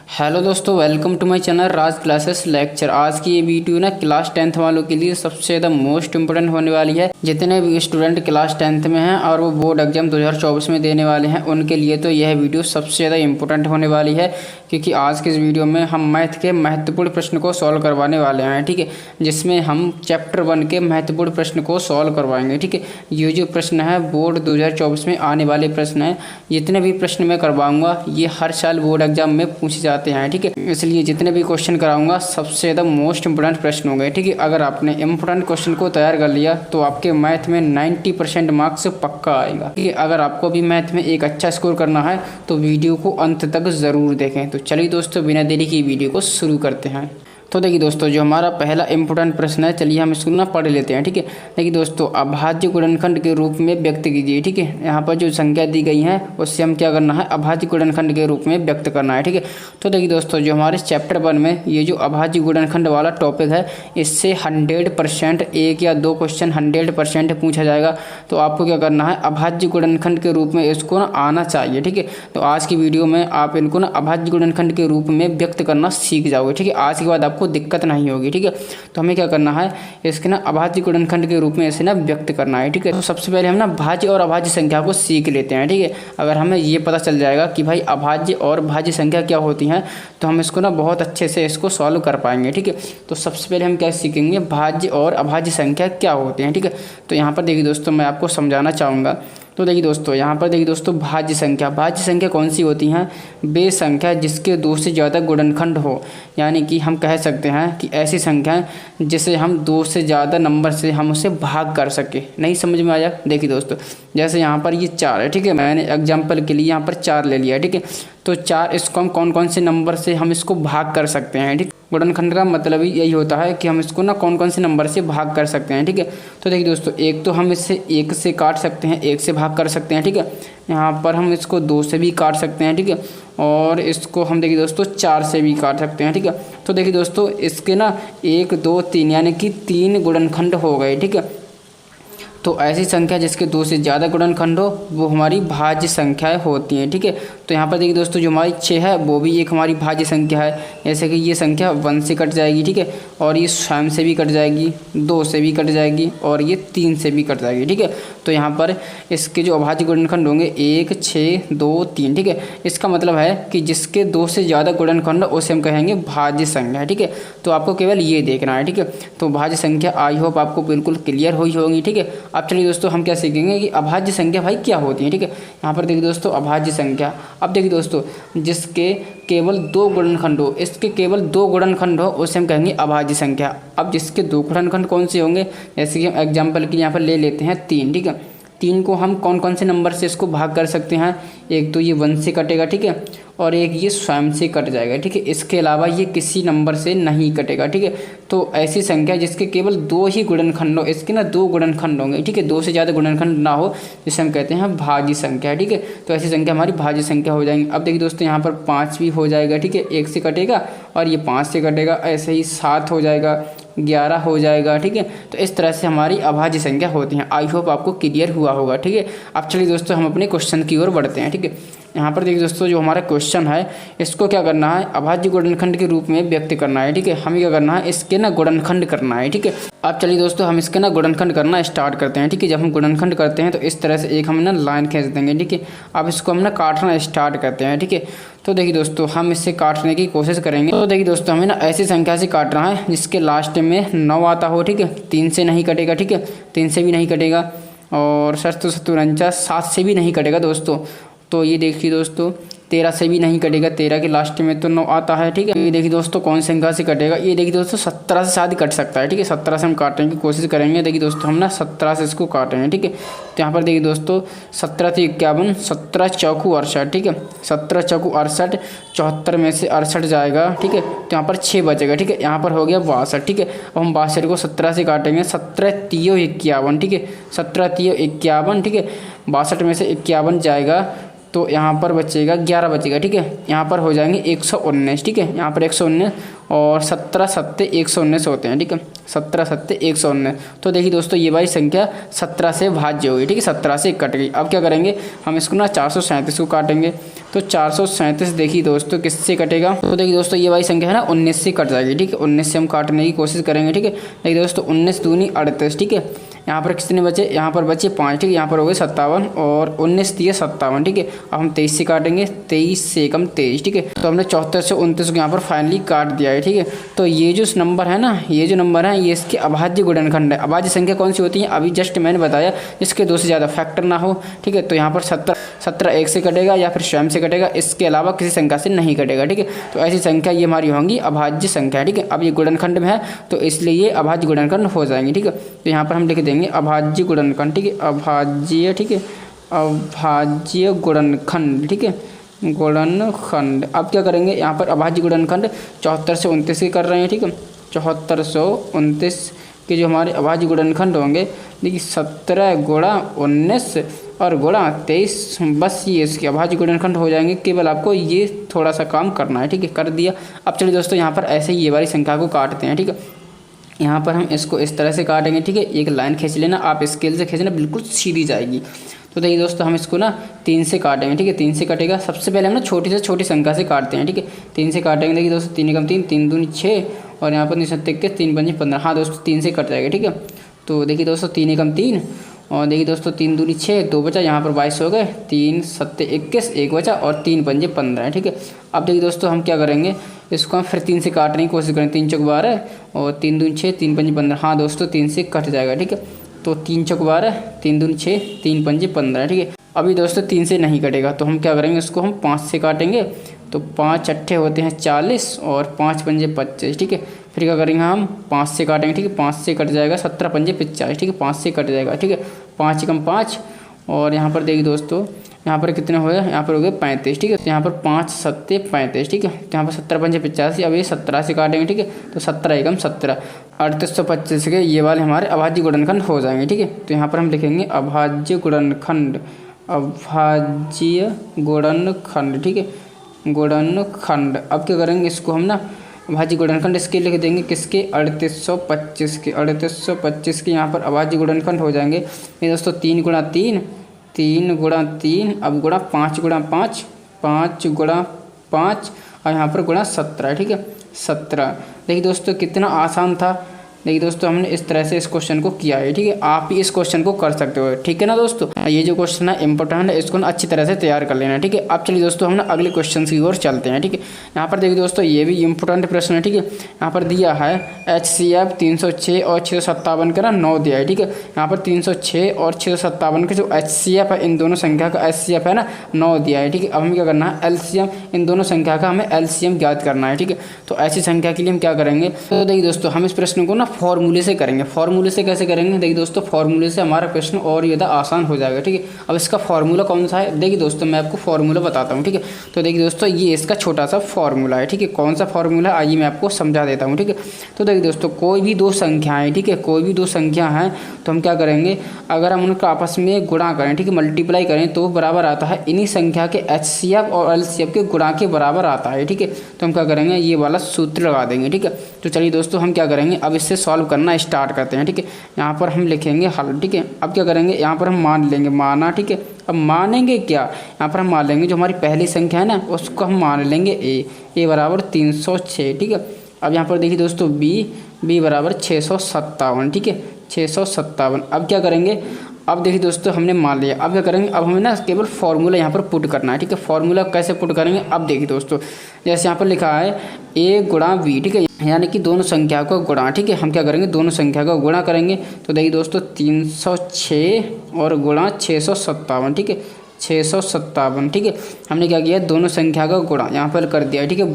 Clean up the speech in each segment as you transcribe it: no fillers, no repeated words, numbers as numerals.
Hello दोस्तों, welcome to my channel Raj classes lecture. आज की ये वीडियो ना क्लास 10th वालों के लिए सबसे ज़्यादा मोस्ट इंपोर्टेंट होने वाली है। जितने भी स्टूडेंट क्लास 10th में हैं और वो बोर्ड एग्जाम 2024 में देने वाले हैं, उनके लिए तो यह वीडियो सबसे ज़्यादा इंपॉर्टेंट होने वाली है, क्योंकि आज की इस वीडियो में हम मैथ के महत्वपूर्ण प्रश्न को सॉल्व करवाने वाले हैं। ठीक है, जिसमें हम चैप्टर 1 के महत्वपूर्ण प्रश्न को सॉल्व करवाएंगे। ठीक है, ये जो प्रश्न है बोर्ड 2024 में आने वाले प्रश्न हैं। जितने भी प्रश्न मैं करवाऊँगा ये हर साल बोर्ड एग्जाम में पूछे जाते हैं। ठीक है, इसलिए जितने भी क्वेश्चन कराऊंगा सबसे ज़्यादा मोस्ट इंपोर्टेंट प्रश्न होंगे। ठीक है, अगर आपने इंपोर्टेंट क्वेश्चन को तैयार कर लिया तो आपके मैथ में 90% मार्क्स पक्का आएगा। ठीक है, अगर आपको भी मैथ में एक अच्छा स्कोर करना है तो वीडियो को अंत तक ज़रूर देखें। तो चलिए दोस्तों, बिना देरी की वीडियो को शुरू करते हैं। तो देखिए दोस्तों, जो हमारा पहला इंपॉर्टेंट प्रश्न है, चलिए हम इसको ना पढ़ लेते हैं। ठीक है, देखिए दोस्तों, अभाज्य गुणनखंड के रूप में व्यक्त कीजिए। ठीक है, यहाँ पर जो संख्या दी गई है उससे हम क्या करना है, अभाज्य गुणनखंड के रूप में व्यक्त करना है। ठीक है, तो देखिए दोस्तों, जो हमारे चैप्टर 1 में ये जो अभाज्य गुणनखंड वाला टॉपिक है, इससे 100% एक या दो क्वेश्चन 100% पूछा जाएगा। तो आपको क्या करना है, अभाज्य गुणनखंड के रूप में इसको ना आना चाहिए। ठीक है, तो आज की वीडियो में आप इनको ना अभाज्य गुणनखंड के रूप में व्यक्त करना सीख जाओगे। ठीक है, आज के बाद आपको दिक्कत नहीं होगी। ठीक है, तो हमें क्या करना है, इसके ना अभाज्य गुणनखंड के रूप में इसे ना व्यक्त करना है। ठीक है, तो सबसे पहले हम ना भाज्य और अभाज्य संख्या को सीख लेते हैं। ठीक है, अगर हमें ये पता चल जाएगा कि भाई अभाज्य और भाज्य संख्या क्या होती हैं, तो हम इसको ना बहुत अच्छे से इसको सॉल्व कर पाएंगे। ठीक है, तो सबसे पहले हम क्या सीखेंगे, भाज्य और अभाज्य संख्या क्या होती हैं। ठीक है, तो यहाँ पर देखिए दोस्तों, मैं आपको समझाना चाहूँगा। तो देखिए दोस्तों, यहाँ पर देखिए दोस्तों, भाज्य संख्या कौन सी होती हैं, वे संख्या जिसके दो से ज़्यादा गुणनखंड हो। यानी कि हम कह सकते हैं कि ऐसी संख्या जिसे हम दो से ज़्यादा नंबर से हम उसे भाग कर सके। नहीं समझ में आया? देखिए दोस्तों, जैसे यहाँ पर ये 4 है। ठीक है, मैंने एग्जाम्पल के लिए यहाँ पर 4 ले लिया। ठीक है, तो 4 इसको हम कौन कौन से नंबर से हम इसको भाग कर सकते हैं। ठीक, गुणनखंड का मतलब ही यही होता है कि हम इसको ना कौन कौन से नंबर से भाग कर सकते हैं। ठीक है, तो देखिए दोस्तों, एक तो हम इससे 1 से काट सकते हैं, 1 से भाग कर सकते हैं। ठीक है, यहाँ पर हम इसको 2 से भी काट सकते हैं। ठीक है, और इसको हम देखिए दोस्तों 4 से भी काट सकते हैं। ठीक है, तो देखिए दोस्तों, इसके ना 1 2 3 यानी कि 3 गुणनखंड हो गए। ठीक है, तो ऐसी संख्या जिसके 2 से ज़्यादा गुणनखंड हो वो हमारी भाज्य संख्याएं होती हैं। ठीक है, तो यहाँ पर देखिए दोस्तों, जो हमारी 6 है वो भी एक हमारी भाज्य संख्या है। जैसे कि ये संख्या 1 से कट जाएगी। ठीक है, और ये स्वयं से भी कट जाएगी, 2 से भी कट जाएगी और ये 3 से भी कट जाएगी। ठीक है, तो यहाँ पर इसके जो अभाज्य गुणनखंड होंगे 1 6 2 3। ठीक है, इसका मतलब है कि जिसके 2 से ज़्यादा गुणनखंड उसे हम कहेंगे भाज्य संख्या। ठीक है, तो आपको केवल ये देखना है। ठीक है, तो भाज्य संख्या आई होप आपको बिल्कुल क्लियर हुई होगी। ठीक है, अब चलिए दोस्तों, हम क्या सीखेंगे कि अभाज्य संख्या भाई क्या होती है। ठीक है, यहाँ पर देखिए दोस्तों, अभाज्य संख्या, अब देखिए दोस्तों, जिसके केवल 2 गुणनखंड हो, इसके केवल 2 गुणनखंड हो उसे हम कहेंगे अभाज्य संख्या। अब जिसके 2 गुणनखंड कौन से होंगे, जैसे कि हम एग्जाम्पल के यहाँ पर ले लेते हैं 3। ठीक है, 3 को हम कौन कौन से नंबर से इसको भाग कर सकते हैं, एक तो ये 1 से कटेगा। ठीक है, और एक ये स्वयं से कट जाएगा। ठीक है, इसके अलावा ये किसी नंबर से नहीं कटेगा। ठीक है, तो ऐसी संख्या जिसके केवल 2 ही गुणनखंड हो, इसके ना 2 गुणनखंड होंगे। ठीक है, 2 से ज़्यादा गुणनखंड ना हो, जिसे हम कहते हैं भाज्य संख्या। ठीक है, तो ऐसी संख्या हमारी भाज्य संख्या हो जाएंगी। अब देखिए दोस्तों, यहाँ पर 5 भी हो जाएगा। ठीक है, 1 से कटेगा और ये 5 से कटेगा, ऐसे ही 7 हो जाएगा, 11 हो जाएगा। ठीक है, तो इस तरह से हमारी अभाज्य संख्या होती हैं। आई होप आपको क्लियर हुआ होगा। ठीक है, अब चलिए दोस्तों, हम अपने क्वेश्चन की ओर बढ़ते हैं। ठीक है, यहाँ पर देखिए दोस्तों, जो हमारा क्वेश्चन है इसको क्या करना है, अभाज्य गुणनखंड के रूप में व्यक्त करना है। ठीक है, हमें क्या करना है, इसके ना गुणनखंड करना है। ठीक है, अब चलिए दोस्तों, हम इसके ना गुणनखंड करना स्टार्ट करते हैं। ठीक है, जब हम गुणनखंड करते हैं तो इस तरह से एक हम ना लाइन खींच देंगे। ठीक है, अब इसको हम ना काटना स्टार्ट करते हैं। ठीक है, तो देखिए दोस्तों, हम इससे काटने की कोशिश करेंगे। तो देखिए दोस्तों, हमें ना ऐसी संख्या से काटना है जिसके लास्ट में 9 आता हो। ठीक है, 3 से नहीं कटेगा। ठीक है, 3 से भी नहीं कटेगा और सत्तु सत्तुरंचा 7 से भी नहीं कटेगा दोस्तों। तो ये देखिए दोस्तों, 13 से भी नहीं कटेगा, 13 के लास्ट में तो 9 आता है। ठीक है, ये देखिए दोस्तों, कौन सी संख्या से कटेगा, ये देखिए दोस्तों 17 से शायद कट सकता है। ठीक है, 17 से हम काटने की कोशिश करेंगे। देखिए दोस्तों, हम ना 17 से इसको काटेंगे। ठीक है, तो यहाँ पर देखिए दोस्तों, 17 से 51, 17 चौकू 68। ठीक है, 17 चौकू 68, 74 में से 68 जाएगा। ठीक है, तो यहाँ पर 6 बचेगा। ठीक है, यहाँ पर हो गया 62। ठीक है, अब हम 62 को 17 से काटेंगे, 17 3 51। ठीक है, 17 3 51। ठीक है, 62 में से 51 जाएगा तो यहाँ पर बचेगा 11 बचेगा। ठीक है, यहाँ पर हो जाएंगे 119। ठीक है, यहाँ पर 119 और 17 सत्ते 119 होते हैं। ठीक है, 17 सत्ते 119। तो देखिए दोस्तों, ये वाली संख्या 17 से भाज्य होगी। ठीक है, 17 से कट गई। अब क्या करेंगे, हम इसको ना 437 को काटेंगे। तो 437 देखिए दोस्तों किससे कटेगा, तो देखिए दोस्तों ये वाली संख्या है ना 19 से कट जाएगी। ठीक है, 19 से हम काटने की कोशिश करेंगे। ठीक है, देखिए दोस्तों 19 दूनी 38। ठीक है, यहाँ पर कितने बचे, यहाँ पर बचे 5। ठीक है, यहाँ पर हो गए 57 और 19 दिए 57। ठीक है, अब हम 23 से काटेंगे, 23 से कम 23। ठीक है, तो हमने 74 से 29 को यहाँ पर फाइनली काट दिया है। ठीक है, तो ये जो नंबर है ना, ये जो नंबर है ये इसके अभाज्य गुणनखंड है। अभाज्य संख्या कौन सी होती है, अभी जस्ट मैंने बताया, जिसके 2 से ज़्यादा फैक्टर ना हो। ठीक है, तो यहाँ पर 17 1 से कटेगा या फिर स्वयं से कटेगा, इसके अलावा किसी संख्या से नहीं कटेगा। ठीक है, तो ऐसी संख्या ये हमारी होंगी अभाज्य संख्या। ठीक है, अब ये गुणनखंड में है तो इसलिए ये अभाज्य गुणनखंड हो जाएंगे। ठीक है, तो यहाँ पर हम लिख देंगे अभाज्य गुणनखंड। ठीक है, अभाज्य, ठीक है, अभाज्य गुणनखंड। ठीक है, गुणनखंड। अब क्या करेंगे, यहाँ पर अभाज्य गुणनखंड 74 से 29 के कर रहे हैं। ठीक है, 74 से 29 के जो हमारे अभाज्य गुणनखंड होंगे, देखिए 17 गुणा 19 और गुणा 23, बस ये इसके अभाज्य गुणनखंड हो जाएंगे। केवल आपको ये थोड़ा सा काम करना है। ठीक है, कर दिया। अब चलिए दोस्तों यहाँ पर ऐसे ही ये वाली संख्या को काटते हैं। ठीक है, यहाँ पर हम इसको इस तरह से काटेंगे। ठीक है, एक लाइन खींच लेना, आप स्केल से खींचना, बिल्कुल सीधी जाएगी। तो देखिए दोस्तों हम इसको ना 3 से काटेंगे। ठीक है, 3 से कटेगा। सबसे पहले हम ना छोटी से छोटी संख्या से काटते हैं। ठीक है, 3 से काटेंगे। देखिए दोस्तों 3 एकम 3, 3 दूनी 6 और यहाँ पर 21, 3 पंजे 15। हाँ दोस्तों 3 से कट जाएगा। ठीक है, तो देखिए दोस्तों 3 एकम 3 और देखिए दोस्तों 3 दूनी 6, 2 बचा, यहाँ पर 22 हो गए, 3 7 21, 1 बचा और 3 पंजे 15। ठीक है, अब देखिए दोस्तों हम क्या करेंगे, इसको हम फिर 3 से काटने की कोशिश करें। 3 चौक 12 और 3 दूनी 6, 3 पंजे 15। हाँ दोस्तों 3 से कट जाएगा। ठीक है, तो 3 चौक 12, 3 दूनी 6, 3 पंजे 15। ठीक है, अभी दोस्तों 3 से नहीं कटेगा तो हम क्या करेंगे, इसको हम 5 से काटेंगे। तो 5 अट्ठे होते हैं 40 और 5 पंजे 25। ठीक है, फिर क्या करेंगे, हम 5 से काटेंगे। ठीक है, 5 से कट जाएगा, 17 पंजे 45। ठीक है, 5 से कट जाएगा। ठीक है, 5 एकम 5 और यहाँ पर देखिए दोस्तों यहाँ पर कितने हुए, यहाँ पर हो गए 35। ठीक है, तो यहाँ पर 5 7 35। ठीक है, तो यहाँ पर 17 पंजे 85। अब ये 17 से काटेंगे। ठीक है, तो 17 एकम 17, 3825 के ये वाले हमारे अभाज्य गुणनखंड हो जाएंगे। ठीक है, तो यहाँ पर हम लिखेंगे अभाज्य गुणनखंड, अभाज्य गुणनखंड। ठीक है, गुणनखंड। अब क्या करेंगे, इसको हम ना अभाज्य गुणनखंड इसके लिख देंगे, किसके, 3825 के। 3825 के यहाँ पर अभाज्य गुणनखंड हो जाएंगे। ये दोस्तों 3 गुणा 3, 3 गुणा 3, अब गुणा 5 गुणा 5, 5 गुणा 5 और यहाँ पर गुणा 17। ठीक है, 17। देखिए दोस्तों कितना आसान था। देखिए दोस्तों हमने इस तरह से इस क्वेश्चन को किया है। ठीक है, आप भी इस क्वेश्चन को कर सकते हो। ठीक है ना दोस्तों, ये जो क्वेश्चन है इंपॉर्टेंट है, इसको ना अच्छी तरह से तैयार कर लेना। ठीक है, अब चलिए दोस्तों हम ना अगले क्वेश्चन की ओर चलते हैं। ठीक है, यहाँ पर देखिए दोस्तों ये भी इंपॉर्टेंट प्रश्न है। ठीक है, यहाँ पर दिया है HCF 306 और 657 का ना 9 दिया है। ठीक है, यहाँ पर 306 और 657 के जो HCF है, इन दोनों संख्या का HCF है ना 9 दिया है। ठीक है, अब हमें क्या करना है, LCM, इन दोनों संख्या का हमें LCM ज्ञात करना है। ठीक है, तो ऐसी संख्या के लिए हम क्या करेंगे, तो देखिए दोस्तों हम इस प्रश्न को ना फॉर्मूले से करेंगे। फॉर्मूले से कैसे करेंगे, देखिए दोस्तों फॉर्मूले से हमारा प्रश्न और ज़्यादा आसान हो जाएगा। ठीक है, अब इसका फॉर्मूला कौन सा है, देखिए दोस्तों मैं आपको फॉर्मूला बताता हूँ। ठीक है, तो देखिए दोस्तों ये इसका छोटा सा फॉर्मूला है। ठीक है, कौन सा फॉर्मूला, आइए मैं आपको समझा देता हूँ। ठीक है, तो देखिए दोस्तों कोई भी 2 संख्याएँ, ठीक है, कोई भी 2 संख्या हैं तो हम क्या करेंगे, अगर हम उनका आपस में गुणा करें, ठीक है, मल्टीप्लाई करें तो बराबर आता है इन्हीं संख्या के HCF और LCF के गुणा के बराबर आता है। ठीक है, तो हम क्या करेंगे, ये वाला सूत्र लगा देंगे। ठीक है, तो चलिए दोस्तों हम क्या करेंगे, अब इससे सॉल्व करना स्टार्ट करते हैं। ठीक है, यहाँ पर हम लिखेंगे हल। ठीक है, अब क्या करेंगे, यहाँ पर हम मान लेंगे, माना। ठीक है, अब मानेंगे क्या, यहाँ पर हम मान लेंगे जो हमारी पहली संख्या है ना उसको हम मान लेंगे ए बराबर 306। ठीक है, अब यहाँ पर देखिए दोस्तों बी बराबर 657। ठीक है, 657। अब क्या करेंगे, अब देखिए दोस्तों हमने मान लिया। अब क्या करेंगे, अब हमें ना केवल फॉर्मूला यहाँ पर पुट करना है। ठीक है, फॉर्मूला कैसे पुट करेंगे, अब देखिए दोस्तों जैसे यहाँ पर लिखा है A गुणा B। ठीक है, यानी कि दोनों संख्या को गुणा। ठीक है, हम क्या करेंगे, दोनों संख्या को गुणा करेंगे। तो देखिए दोस्तों 306 और गुणा 657। ठीक है, 657। ठीक है, हमने क्या किया, दोनों संख्या का गुणा यहाँ पर कर दिया। ठीक है,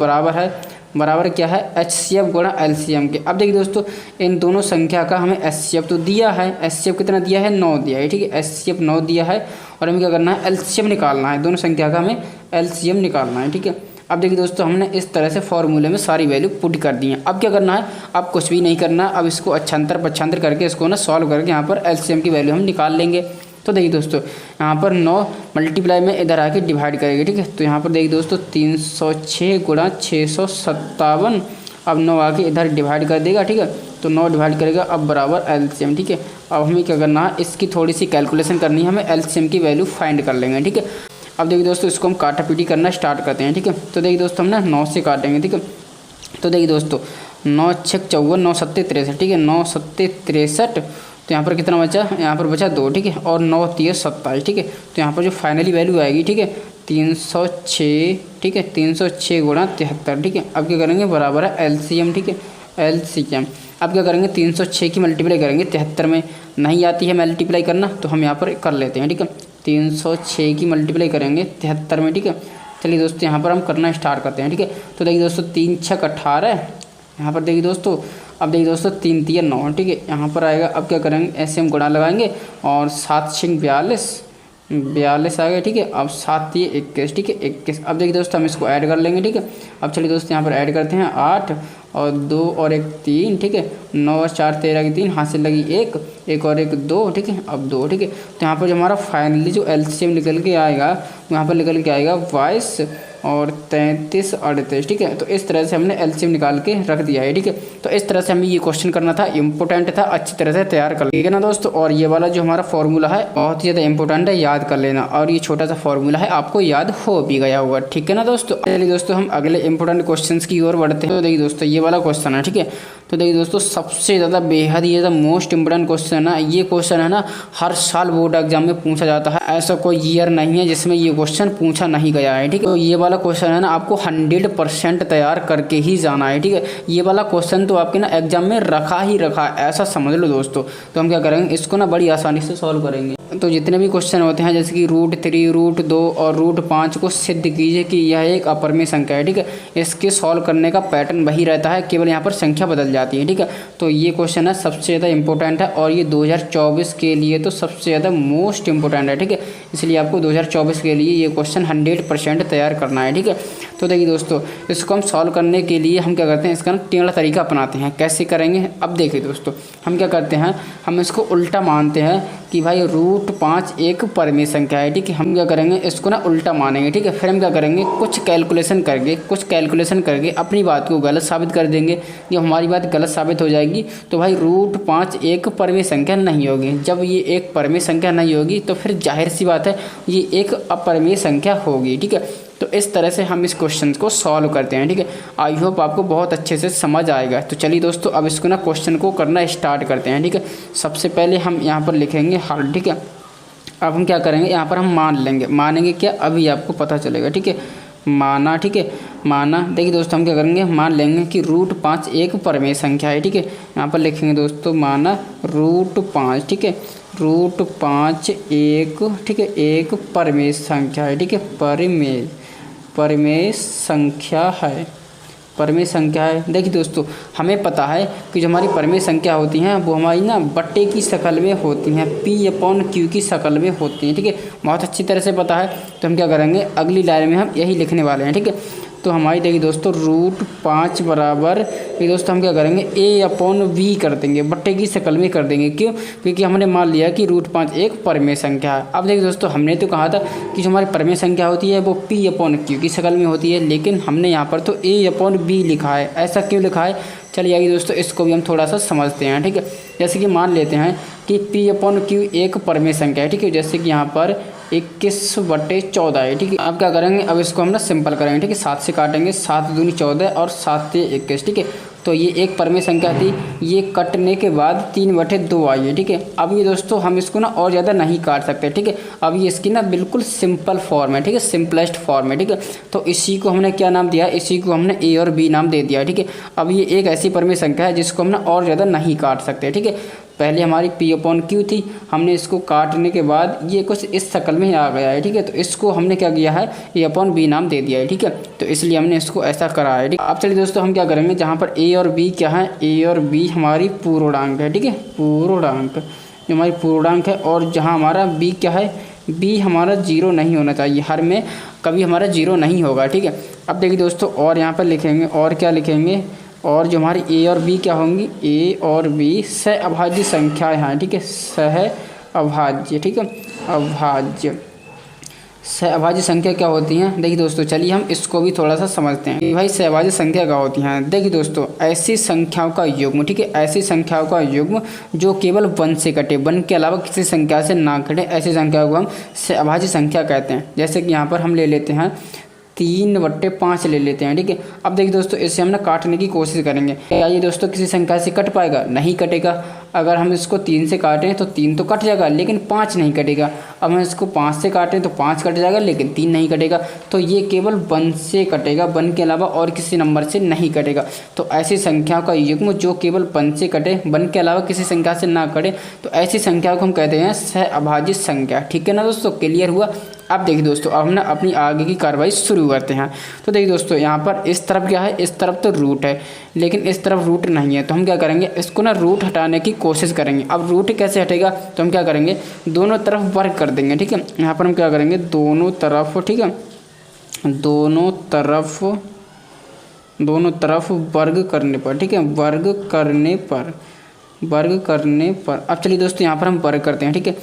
बराबर क्या है, HCF गुणा LCM के। अब देखिए दोस्तों इन दोनों संख्या का हमें HCF तो दिया है, HCF कितना दिया है, 9 दिया है। ठीक है, HCF 9 दिया है और हमें क्या करना है, LCM निकालना है, दोनों संख्या का हमें LCM निकालना है। ठीक है, अब देखिए दोस्तों हमने इस तरह से फॉर्मूले में सारी वैल्यू पुट कर दी है। अब क्या करना है, अब कुछ भी नहीं करना, अब इसको अच्छांतर पच्छांतर करके इसको ना सॉल्व करके यहाँ पर LCM की वैल्यू हम निकाल लेंगे। तो देखिए दोस्तों यहाँ पर 9 मल्टीप्लाई में इधर आके डिवाइड करेंगे। ठीक है, तो यहाँ पर देखिए दोस्तों 306 गुणा 657, अब 9 आके इधर डिवाइड कर देगा। ठीक है, तो 9 डिवाइड करेगा, अब बराबर LCM। ठीक है, अब हमें क्या करना है, इसकी थोड़ी सी कैलकुलेशन करनी है, हमें LCM की वैल्यू फाइंड कर लेंगे। ठीक है, अब देखिए दोस्तों इसको हम काटा पीटी करना स्टार्ट करते हैं। ठीक है, तो देखिए दोस्तों हम ना 9 से काटेंगे। ठीक है, तो देखिए दोस्तों 9 छक 54, 9 सत्ते 63। ठीक है, 9 सत्ते 63। तो यहाँ पर कितना बचा, यहाँ पर बचा 2। ठीक है, और 9 3 27। ठीक है, तो यहाँ पर जो फाइनली वैल्यू आएगी, ठीक है 306। ठीक है, 306 गुणा 73। ठीक है, अब क्या करेंगे, बराबर है एलसीएम। ठीक है, एलसीएम। अब क्या करेंगे, 306 की मल्टीप्लाई करेंगे 73 में। नहीं आती है मल्टीप्लाई करना तो हम यहाँ पर कर लेते हैं। ठीक है, 306 की मल्टीप्लाई करेंगे 73 में। ठीक है, चलिए दोस्तों यहाँ पर हम करना स्टार्ट करते हैं। ठीक है, तो देखिए दोस्तों 3 छक 18। यहाँ पर देखिए दोस्तों, अब देखिए दोस्तों 3 3 9। ठीक है, यहाँ पर आएगा। अब क्या करेंगे, ऐसे हम गुणा लगाएंगे और 7 6 42 आ गया। ठीक है, अब 7 3 21। ठीक है, 21। अब देखिए दोस्तों हम इसको ऐड कर लेंगे। ठीक है, अब चलिए दोस्तों यहाँ पर ऐड करते हैं 8 और 2 और 1 3। ठीक है, 9 और 4 13 की 3, हाथ से लगी 1 और 1 2। ठीक है, अब 2। ठीक है, तो यहाँ पर जो हमारा फाइनली जो एलसीएम निकल के आएगा, यहाँ पर निकल के आएगा 22 और 33 38। ठीक है, तो इस तरह से हमने एलसीएम निकाल के रख दिया है। ठीक है, तो इस तरह से हमें ये क्वेश्चन करना था, इंपॉर्टेंट था, अच्छी तरह से तैयार कर लिया ना दोस्तों। और ये वाला जो हमारा फॉर्मूला है बहुत ही ज़्यादा इंपॉर्टेंट है, याद कर लेना। और ये छोटा सा फॉर्मूला है, आपको याद हो भी गया होगा। ठीक है ना दोस्तों। चलिए दोस्तों हम अगले इंपॉर्टेंट क्वेश्चन की ओर बढ़ते हैं। तो देखिए दोस्तों ये वाला क्वेश्चन है। ठीक है, तो देखिए दोस्तों सबसे ज़्यादा बेहद ही मोस्ट इंपोर्टेंट क्वेश्चन है। ये क्वेश्चन है ना हर साल बोर्ड एग्जाम में पूछा जाता है, ऐसा कोई ईयर नहीं है जिसमें ये क्वेश्चन पूछा नहीं गया है। ठीक है, तो ये वाला क्वेश्चन है ना आपको 100% तैयार करके ही जाना है। ठीक है, ये वाला क्वेश्चन तो आपके ना एग्जाम में रखा ही रखा है, ऐसा समझ लो दोस्तों। तो हम क्या करेंगे, इसको ना बड़ी आसानी से सॉल्व करेंगे। तो जितने भी क्वेश्चन होते हैं जैसे कि √3 √2 और √5 को सिद्ध कीजिए कि यह एक अपरिमेय संख्या है। ठीक है, इसके सॉल्व करने का पैटर्न वही रहता है, केवल यहाँ पर संख्या बदल जाती है। ठीक है, तो ये क्वेश्चन है सबसे ज़्यादा इंपॉर्टेंट है और ये 2024 के लिए तो सबसे ज़्यादा मोस्ट इंपॉर्टेंट है। ठीक है, इसलिए आपको 2024 के लिए ये क्वेश्चन 100% तैयार करना है। ठीक है, तो देखिए दोस्तों इसको हम सॉल्व करने के लिए हम क्या करते हैं, इसका ना टेढ़ा तरीका अपनाते हैं। कैसे करेंगे, अब देखिए दोस्तों हम क्या करते हैं, हम इसको उल्टा मानते हैं कि भाई √5 एक परिमेय संख्या है। ठीक है, हम क्या करेंगे, इसको ना उल्टा मानेंगे। ठीक है, फिर हम क्या करेंगे, कुछ कैलकुलेशन करके अपनी बात को गलत साबित कर देंगे। जब हमारी बात गलत साबित हो जाएगी तो भाई √5 एक परिमेय संख्या नहीं होगी। जब ये एक परिमेय संख्या नहीं होगी तो फिर जाहिर सी बात है ये एक अपरिमेय संख्या होगी। ठीक है, तो इस तरह से हम इस क्वेश्चन को सॉल्व करते हैं। ठीक है, आई होप आपको बहुत अच्छे से समझ आएगा। तो चलिए दोस्तों अब इसको ना क्वेश्चन को करना स्टार्ट करते हैं। ठीक है, सबसे पहले हम यहाँ पर लिखेंगे हल। ठीक है, अब हम क्या करेंगे, यहाँ पर हम मानेंगे क्या, अभी आपको पता चलेगा। ठीक है, माना। ठीक है, माना। देखिए दोस्तों हम क्या करेंगे, मान लेंगे कि √5 एक परिमेय संख्या है। ठीक है, यहाँ पर लिखेंगे दोस्तों माना √5। ठीक है, √5 एक, ठीक है, एक परिमेय संख्या है। ठीक है, परिमेय संख्या है। देखिए दोस्तों हमें पता है कि जो हमारी परिमेय संख्या होती हैं वो हमारी ना बट्टे की शक्ल में होती हैं, P/Q की शक्ल में होती हैं। ठीक है, बहुत अच्छी तरह से पता है। तो हम क्या करेंगे, अगली लाइन में हम यही लिखने वाले हैं। ठीक है, तो हमारी देखिए दोस्तों √5 बराबर, ये दोस्तों हम क्या करेंगे A/V कर देंगे, बट्टे की शक्ल में कर देंगे। क्यों, क्योंकि हमने मान लिया कि √5 एक परिमेय संख्या है। अब देखिए दोस्तों हमने तो कहा था कि जो हमारी परिमेय संख्या होती है वो P/Q की शक्ल में होती है, लेकिन हमने यहाँ पर तो A/B लिखा है। ऐसा क्यों लिखा है, चलिए आइए दोस्तों इसको भी हम थोड़ा सा समझते हैं। ठीक है, जैसे कि मान लेते हैं कि P/Q एक परिमेय संख्या है। ठीक है, जैसे कि यहाँ पर 21/14 है। ठीक है, अब क्या करेंगे, अब इसको हम ना सिंपल करेंगे। ठीक है, 7 से काटेंगे, 7 दूनी 14 और 7 से 21। ठीक है, तो ये एक परिमेय संख्या थी, ये कटने के बाद 3/2 आई है। ठीक है, अब ये दोस्तों हम इसको ना और ज़्यादा नहीं काट सकते। ठीक है, अब ये इसकी ना बिल्कुल सिंपल फॉर्म है। ठीक है, सिंपलेस्ट फॉर्म है। ठीक है, तो इसी को हमने क्या नाम दिया, इसी को हमने A और B नाम दे दिया। ठीक है, अब ये एक ऐसी परिमेय संख्या है जिसको हम ना और ज़्यादा नहीं काट सकते। ठीक है, पहले हमारी P/Q थी, हमने इसको काटने के बाद ये कुछ इस शक्ल में आ गया है। ठीक है, तो इसको हमने क्या किया है, A/B नाम दे दिया है। ठीक है, तो इसलिए हमने इसको ऐसा करा है। ठीक है, अब चलिए दोस्तों हम क्या करेंगे, जहाँ पर A और B क्या है, A और B हमारी पूर्णांक है। ठीक है, पूर्णांक जो हमारी पूर्णांक है, और जहाँ हमारा B क्या है, B हमारा 0 नहीं होना चाहिए, हर में कभी हमारा 0 नहीं होगा। ठीक है, अब देखिए दोस्तों और यहाँ पर लिखेंगे, और क्या लिखेंगे, और जो हमारी A और B क्या होंगी, A और B सहअभाज्य संख्याएं हैं। ठीक है, सहअभाज्य। ठीक है, अभाज्य। सहभाज्य संख्या क्या होती हैं? देखिए दोस्तों, चलिए हम इसको भी थोड़ा सा समझते हैं कि भाई सहभाज्य संख्या क्या होती हैं। देखिए दोस्तों, ऐसी संख्याओं का युग्म, ठीक है, ऐसी संख्याओं का युग्म जो केवल 1 से कटे, 1 के अलावा किसी संख्या से ना कटे, ऐसी संख्या को हम सहभाज्य संख्या कहते हैं। जैसे कि यहाँ पर हम ले लेते हैं 3/5 ले लेते हैं, ठीक है। अब देखिए दोस्तों, इसे हम ना काटने की कोशिश करेंगे। क्या ये दोस्तों किसी संख्या से कट पाएगा? नहीं कटेगा। अगर हम इसको 3 से काटें तो 3 तो कट जाएगा, लेकिन 5 नहीं कटेगा। अब हम इसको 5 से काटें तो 5 कट जाएगा, लेकिन 3 नहीं कटेगा। तो ये केवल 1 से कटेगा, 1 के अलावा और किसी नंबर से नहीं कटेगा। तो ऐसी संख्याओं का युग्म जो केवल 1 से कटे, 1 के अलावा किसी संख्या से ना कटे, तो ऐसी संख्या को हम कहते हैं सहअभाज्य संख्या। ठीक है ना दोस्तों, क्लियर हुआ? अब देखिए दोस्तों, अब हम ना अपनी आगे की कार्रवाई शुरू करते हैं। तो देखिए दोस्तों, यहाँ पर इस तरफ क्या है? इस तरफ तो रूट है, लेकिन इस तरफ रूट नहीं है। तो हम क्या करेंगे? इसको ना रूट हटाने की कोशिश करेंगे। अब रूट कैसे हटेगा? तो हम क्या करेंगे? दोनों तरफ वर्ग कर देंगे, ठीक है। यहाँ पर हम क्या करेंगे? दोनों तरफ, ठीक है, दोनों तरफ वर्ग करने पर, ठीक है, वर्ग करने पर। अब चलिए दोस्तों, यहाँ पर हम वर्ग करते हैं, ठीक है।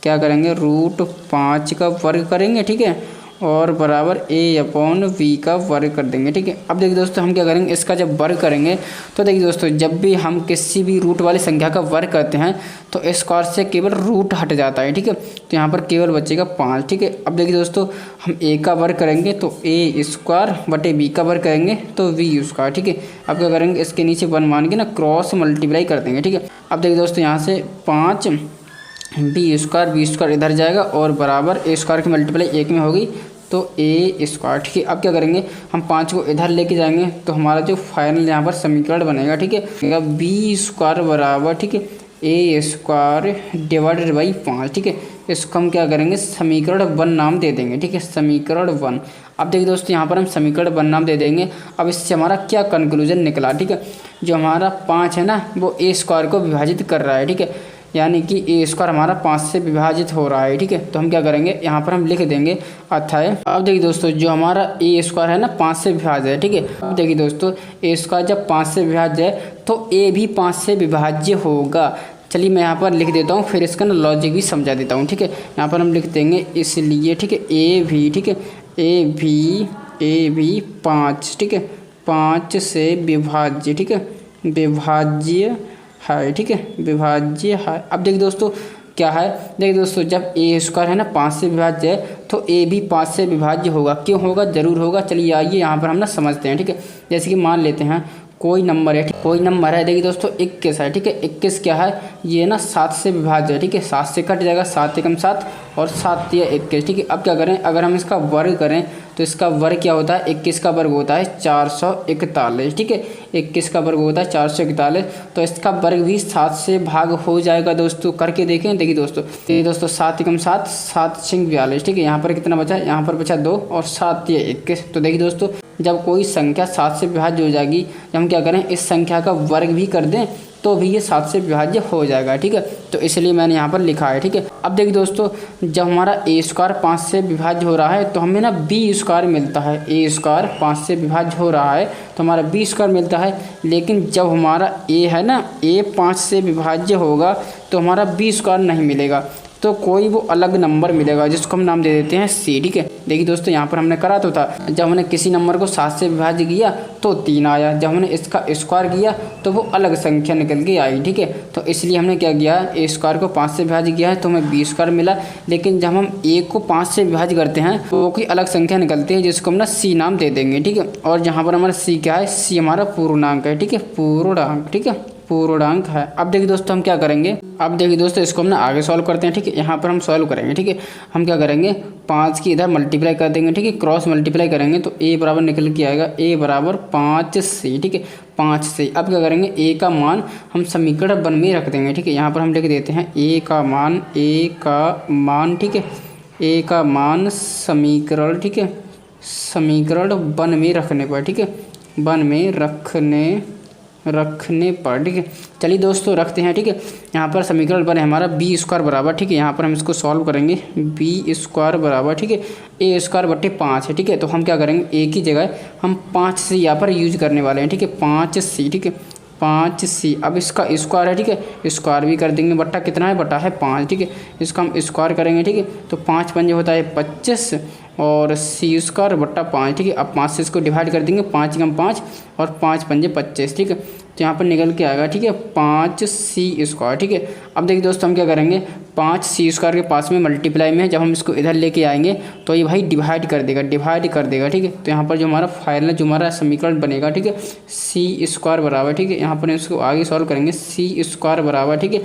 क्या करेंगे? √5 का वर्ग करेंगे, ठीक है, और बराबर a/v का वर्ग कर देंगे, ठीक है। अब देखिए दोस्तों, हम क्या करेंगे? इसका जब वर्ग करेंगे तो देखिए दोस्तों, जब भी हम किसी भी रूट वाली संख्या का वर्ग करते हैं तो स्क्वायर से केवल रूट हट जाता है, ठीक है। तो यहाँ पर केवल बचेगा 5, ठीक है। अब देखिए दोस्तों, हम a का वर्ग करेंगे तो a² b का वर्ग करेंगे तो v², ठीक है। अब क्या करेंगे? इसके नीचे 1 मान के ना क्रॉस मल्टीप्लाई कर देंगे, ठीक है। अब देखिए दोस्तों, यहाँ से 5 b² इधर जाएगा और बराबर a² की मल्टीप्लाई 1 में होगी तो a², ठीक है। अब क्या करेंगे? हम 5 को इधर लेके जाएंगे तो हमारा जो फाइनल यहाँ पर समीकरण बनेगा, ठीक है, b² बराबर, ठीक है, a² डिवाइडेड बाई 5, ठीक है। इसको हम क्या करेंगे? समीकरण 1 नाम दे देंगे, ठीक है, समीकरण 1। अब देखिए दोस्तों, यहाँ पर हम समीकरण 1 नाम दे देंगे। अब इससे हमारा क्या कंक्लूजन निकला, ठीक है, जो हमारा 5 है ना, वो a² को विभाजित कर रहा है, ठीक है, यानी कि a² हमारा 5 से विभाजित हो रहा है, ठीक है। तो हम क्या करेंगे? यहाँ पर हम लिख देंगे अतः। अब देखिए दोस्तों, जो हमारा a² है ना 5 से विभाज्य है, ठीक है। अब देखिए दोस्तों, a² जब 5 से विभाज्य है तो a भी 5 से विभाज्य होगा। चलिए मैं यहाँ पर लिख देता हूँ, फिर इसका ना लॉजिक भी समझा देता हूँ, ठीक है। यहाँ पर हम लिख देंगे इसलिए, ठीक है, a भी, ठीक है, a भी 5, ठीक है, 5 से विभाज्य, ठीक है, विभाज्य है, ठीक है, विभाज्य है। अब देखिए दोस्तों, क्या है? देखिए दोस्तों, जब a² है ना 5 से विभाज्य है तो a भी 5 से विभाज्य होगा। क्यों होगा? जरूर होगा। चलिए आइए यहाँ पर हम ना समझते हैं, ठीक है। जैसे कि मान लेते हैं कोई नंबर है, कोई नंबर है, देखिए दोस्तों 21 है, ठीक है। 21 क्या है? ये ना 7 से विभाज्य है, ठीक है, 7 से कट जाएगा, 7 एकम 7 और 7 या 21, ठीक है। अब क्या करें? अगर हम इसका वर्ग करें तो इसका वर्ग क्या होता है? 21 का वर्ग होता है 441, ठीक है, 21 का वर्ग होता है 441। तो इसका वर्ग भी 7 से भाग हो जाएगा दोस्तों। करके देखें। देखिए दोस्तों 7 एकम 7, 7 6 42, ठीक है। यहाँ पर कितना बचा? यहाँ पर बचा 2 और 7 या 21। तो देखिए दोस्तों, जब कोई संख्या 7 से विभाज्य हो जाएगी, जब हम क्या करें? इस संख्या का वर्ग भी कर दें तो भी ये 7 से विभाज्य हो जाएगा, ठीक है। तो इसलिए मैंने यहाँ पर लिखा है, ठीक है। अब देखिए दोस्तों, जब हमारा a² 5 से विभाज्य हो रहा है तो हमें ना b² मिलता है। a² 5 से विभाज्य हो रहा है तो हमारा b² मिलता है। लेकिन जब हमारा a है ना, a 5 से विभाज्य होगा तो हमारा b² नहीं मिलेगा, तो कोई वो अलग नंबर मिलेगा जिसको हम नाम दे देते हैं c, ठीक है। देखिए दोस्तों, यहाँ पर हमने करा तो था, जब हमने किसी नंबर को 7 से विभाज्य किया तो 3 आया, जब हमने इसका स्क्वायर किया तो वो अलग संख्या निकल के आई, ठीक है। तो इसलिए हमने क्या किया? a² को 5 से विभाज्य किया है तो हमें b² मिला। लेकिन जब हम a को 5 से विभाज्य करते हैं तो वो कोई अलग संख्या निकलती है जिसको हम ना c नाम दे देंगे, ठीक है। और जहाँ पर हमारा c क्या है? c हमारा पूर्णांक है, ठीक है, पूर्णांक, ठीक है, पूर्णांक है। अब देखिए दोस्तों, हम क्या करेंगे? अब देखिए दोस्तों, इसको हम ना आगे सॉल्व करते हैं, ठीक है। यहाँ पर हम सॉल्व करेंगे, ठीक है। हम क्या करेंगे? 5 की इधर मल्टीप्लाई कर देंगे, ठीक है, क्रॉस मल्टीप्लाई करेंगे तो a बराबर निकल के आएगा a बराबर 5c, ठीक है, 5c। अब क्या करेंगे? a का मान हम समीकरण 1 में रख देंगे, ठीक है। यहाँ पर हम लिख देते हैं a का मान, ठीक है, a का मान समीकरण, ठीक है, समीकरण 1 में रखने पर, ठीक है, 1 में रखने पर, ठीक है। चलिए दोस्तों रखते हैं, ठीक है। यहाँ पर समीकरण बने हमारा b² बराबर, ठीक है, यहाँ पर हम इसको सॉल्व करेंगे b² बराबर, ठीक है, a² बटे 5 है, ठीक है। तो हम क्या करेंगे? a की जगह हम 5c यहाँ पर यूज करने वाले हैं, ठीक है, 5c, ठीक है, 5c। अब इसका स्क्वायर है, ठीक है, स्क्वायर भी कर देंगे, बट्टा कितना है, बटा है 5, ठीक है। इसका हम स्क्वायर करेंगे, ठीक है, तो 5 पंजे होता है 25 और c स्क्वायर बट्टा 5, ठीक है। अब 5 से इसको डिवाइड कर देंगे, 5 कम 5 और 5 पंजे 25, ठीक है। तो यहाँ पर निकल के आएगा, ठीक है, 5c स्क्वायर, ठीक है। अब देखिए दोस्तों हम क्या करेंगे, 5c स्क्वायर के पास में मल्टीप्लाई में है, जब हम इसको इधर लेके आएंगे तो ये भाई डिवाइड कर देगा, ठीक है। तो यहाँ पर जो हमारा फाइनल जो हमारा समीकरण बनेगा, ठीक है, c स्क्वायर बराबर, ठीक है, यहाँ पर इसको आगे सॉल्व करेंगे, c स्क्वायर बराबर, ठीक है,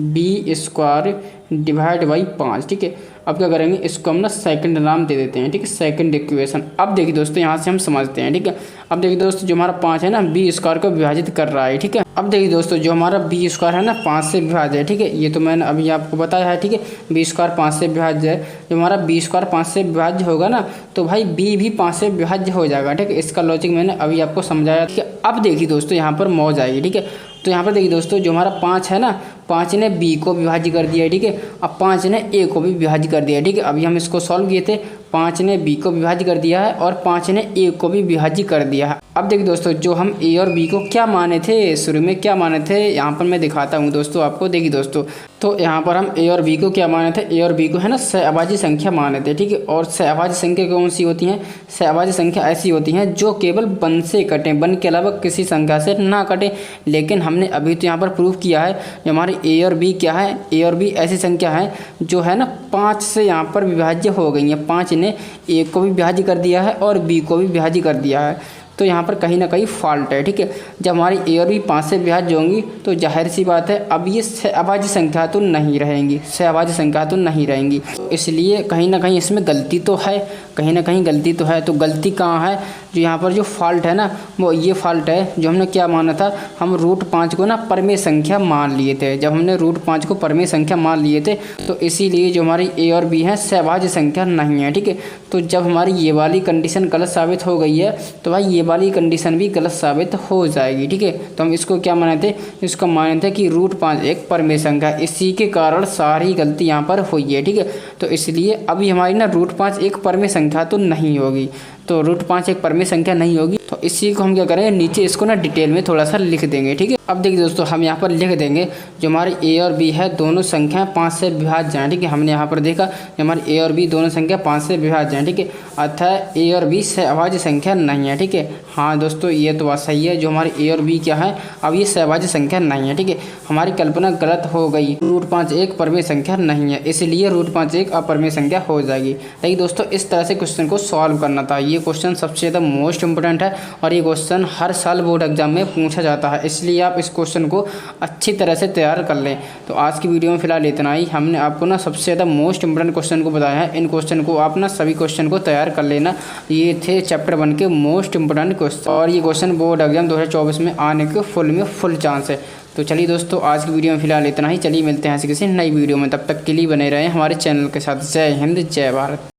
b स्क्वायर डिवाइड बाई 5, ठीक है। अब क्या करेंगे, इसको हम ना सेकंड नाम दे देते हैं, ठीक है, सेकंड इक्वेशन। अब देखिए दोस्तों यहाँ से हम समझते हैं, ठीक है। अब देखिए दोस्तों जो हमारा 5 है ना, बी स्क्वायर को विभाजित कर रहा है, ठीक है। अब देखिए दोस्तों जो हमारा बी स्क्वायर है ना 5 से विभाज्य है, ठीक है, ये तो मैंने अभी आपको बताया है, ठीक है, बी स्क्वायर 5 से विभाज्य है। जो हमारा बी स्क्वायर 5 से विभाज्य होगा ना, तो भाई बी भी 5 से विभाज्य हो जाएगा, ठीक है। इसका लॉजिक मैंने अभी आपको समझाया, ठीक है। अब देखिए दोस्तों यहाँ पर मौज आएगी, ठीक है। तो यहाँ पर देखिए दोस्तों जो हमारा 5 है ना, 5 ने b को विभाज्य कर दिया है, ठीक है। अब 5 ने a को भी विभाज्य कर दिया है, ठीक है। अभी हम इसको सॉल्व किए थे, 5 ने b को विभाज्य कर दिया है और 5 ने a को भी विभाज्य कर दिया है। अब देखिए दोस्तों जो हम a और b को क्या माने थे, शुरू में क्या माने थे, यहाँ पर मैं दिखाता हूँ दोस्तों आपको। देखिए दोस्तों तो यहाँ पर हम a और b को क्या माने थे, a और b को है ना सहअभाज्य संख्या माने थे, ठीक है। और सहअभाज्य संख्या कौन सी होती हैं, सहअभाज्य संख्या ऐसी होती हैं जो केवल 1 से कटें, 1 के अलावा किसी संख्या से ना कटें। लेकिन हमने अभी तो यहाँ पर प्रूफ किया है जो हमारी a और b क्या है, a और b ऐसी संख्या है जो है ना 5 से यहाँ पर विभाज्य हो गई है। 5 ने a को भी विभाज्य कर दिया है और b को भी विभाज्य कर दिया है, तो यहाँ पर कहीं ना कहीं फॉल्ट है, ठीक है। जब हमारी a और b 5 से विभाज्य होंगी तो जाहिर सी बात है अब ये सहअभाज्य संख्या तो नहीं रहेंगी, सहअभाज्य संख्या तो नहीं रहेंगी। तो इसलिए कहीं ना कहीं इसमें गलती तो है, कहीं ना कहीं गलती तो है। तो गलती कहाँ है, जो यहाँ पर जो फॉल्ट है ना वो ये फॉल्ट है, जो हमने क्या माना था, हम √5 को ना परमेय संख्या मान लिए थे। जब हमने √5 को परमेय संख्या मान लिए थे तो इसीलिए जो हमारी a और b है सहअभाज्य संख्या नहीं है, ठीक है। तो जब हमारी ये वाली कंडीशन गलत साबित हो गई है तो भाई ये वाली कंडीशन भी गलत साबित हो जाएगी, ठीक है। तो हम इसको क्या माने थे, इसको माने थे कि √5 एक परमेय संख्या, इसी के कारण सारी गलती यहाँ पर हुई है, ठीक है। तो इसलिए अभी हमारी ना √5 एक परमेय संख्या तो नहीं होगी, तो √5 एक परमेय संख्या नहीं होगी। तो इसी को हम क्या करेंगे, नीचे इसको ना डिटेल में थोड़ा सा लिख देंगे, ठीक है। अब देखिए दोस्तों हम यहाँ पर लिख देंगे जो हमारी a और b है दोनों संख्याएं 5 से विभाज्य हैं, ठीक है। हमने यहाँ पर देखा जो हमारी a और b दोनों संख्या 5 से विभाज्य हैं, ठीक है। अतः a और b सहअभाज्य संख्या नहीं है, ठीक है। हाँ दोस्तों ये तो बात सही है, जो हमारी a और b क्या है, अब ये सहअभाज्य संख्या नहीं है, ठीक है। हमारी कल्पना गलत हो गई, √5 एक परमेय संख्या नहीं है, इसलिए √5 एक अपरमेय संख्या हो जाएगी। लेकिन दोस्तों इस तरह से क्वेश्चन को सॉल्व करना था। ये क्वेश्चन सबसे ज़्यादा मोस्ट इंपोर्टेंट है और ये क्वेश्चन हर साल बोर्ड एग्जाम में पूछा जाता है, इसलिए आप इस क्वेश्चन को अच्छी तरह से तैयार कर लें। तो आज की वीडियो में फिलहाल इतना ही। हमने आपको ना सबसे ज़्यादा मोस्ट इंपोर्टेंट क्वेश्चन को बताया है। इन क्वेश्चन को आप ना सभी क्वेश्चन को तैयार कर लेना। ये थे चैप्टर 1 के मोस्ट इंपोर्टेंट क्वेश्चन और ये क्वेश्चन बोर्ड एग्जाम 2024 में आने के फुल चांस है। तो चलिए दोस्तों आज की वीडियो में फिलहाल इतना ही। चलिए मिलते हैं किसी नई वीडियो में, तब तक के लिए बने रहें हमारे चैनल के साथ। जय हिंद, जय भारत।